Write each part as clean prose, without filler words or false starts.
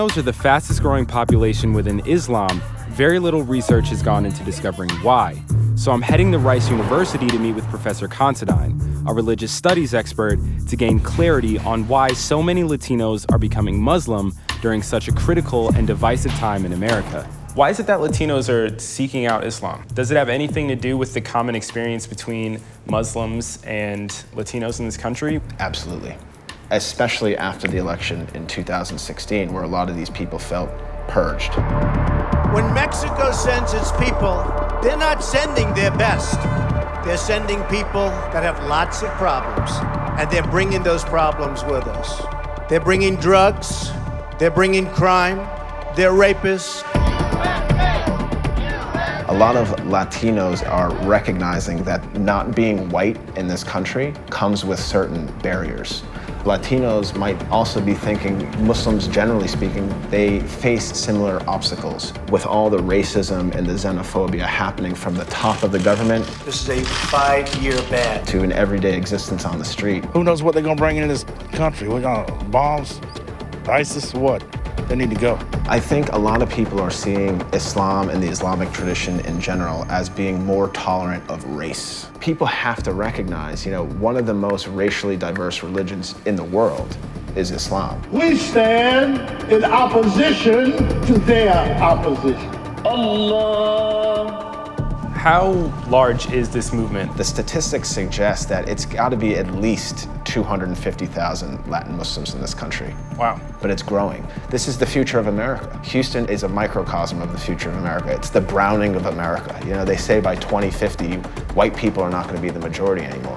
Latinos are the fastest growing population within Islam. Very little research has gone into discovering why. So I'm heading to Rice University to meet with Professor Considine, a religious studies expert, to gain clarity on why so many Latinos are becoming Muslim during such a critical and divisive time in America. Why is it that Latinos are seeking out Islam? Does it have anything to do with the common experience between Muslims and Latinos in this country? Absolutely. Especially after the election in 2016, where a lot of these people felt purged. When Mexico sends its people, they're not sending their best. They're sending people that have lots of problems, and they're bringing those problems with us. They're bringing drugs, they're bringing crime, they're rapists. A lot of Latinos are recognizing that not being white in this country comes with certain barriers. Latinos might also be thinking, Muslims generally speaking, they face similar obstacles with all the racism and the xenophobia happening from the top of the government. This is a 5-year ban. To an everyday existence on the street. Who knows what they're gonna bring into this country? We're gonna bombs, ISIS, what? They need to go. I think a lot of people are seeing Islam and the Islamic tradition in general as being more tolerant of race. People have to recognize, one of the most racially diverse religions in the world is Islam. We stand in opposition to their opposition. Allah. How large is this movement? The statistics suggest that it's got to be at least 250,000 Latin Muslims in this country. Wow. But it's growing. This is the future of America. Houston is a microcosm of the future of America. It's the browning of America. They say by 2050, white people are not going to be the majority anymore.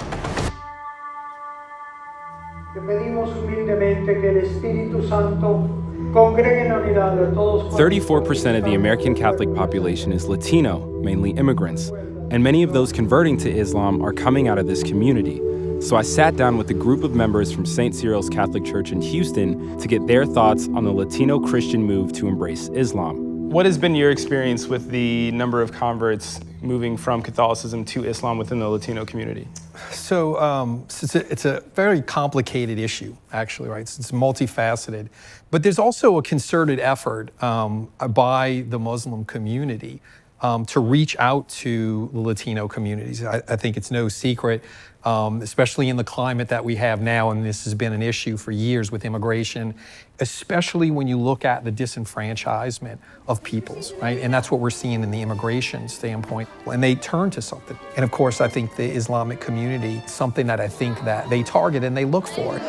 34% of the American Catholic population is Latino, mainly immigrants, and many of those converting to Islam are coming out of this community. So I sat down with a group of members from St. Cyril's Catholic Church in Houston to get their thoughts on the Latino Christian move to embrace Islam. What has been your experience with the number of converts moving from Catholicism to Islam within the Latino community? So it's a very complicated issue, actually, right? It's multifaceted. But there's also a concerted effort by the Muslim community to reach out to the Latino communities. I think it's no secret, especially in the climate that we have now, and this has been an issue for years with immigration, especially when you look at the disenfranchisement of peoples, right? And that's what we're seeing in the immigration standpoint. And they turn to something. And of course, I think the Islamic community, something that I think that they target and they look for.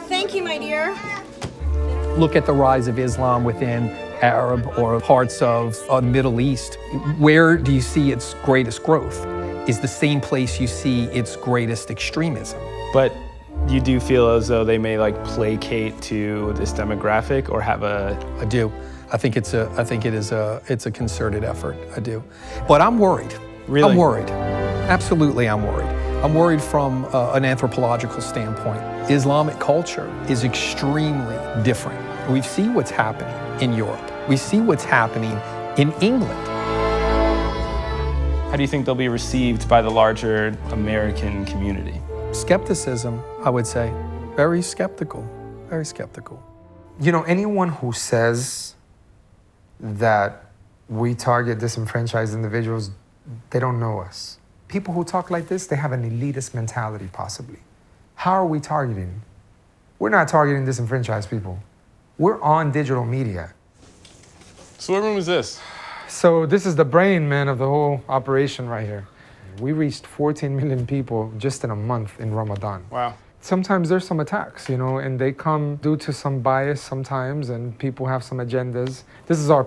Thank you, my dear. Look at the rise of Islam within Arab or parts of the Middle East. Where do you see its greatest growth? Is the same place you see its greatest extremism. But you do feel as though they may placate to this demographic or have a... I do. I think it's a concerted effort. I do. But I'm worried. Really? I'm worried. Absolutely, I'm worried. I'm worried from an anthropological standpoint. Islamic culture is extremely different. We see what's happening in Europe. We see what's happening in England. How do you think they'll be received by the larger American community? Skepticism, I would say. Very skeptical, very skeptical. Anyone who says that we target disenfranchised individuals, they don't know us. People who talk like this, they have an elitist mentality, possibly. How are we targeting? We're not targeting disenfranchised people. We're on digital media. So what room is this? So this is the brain, man, of the whole operation right here. We reached 14 million people just in a month in Ramadan. Wow. Sometimes there's some attacks, and they come due to some bias sometimes, and people have some agendas. This is our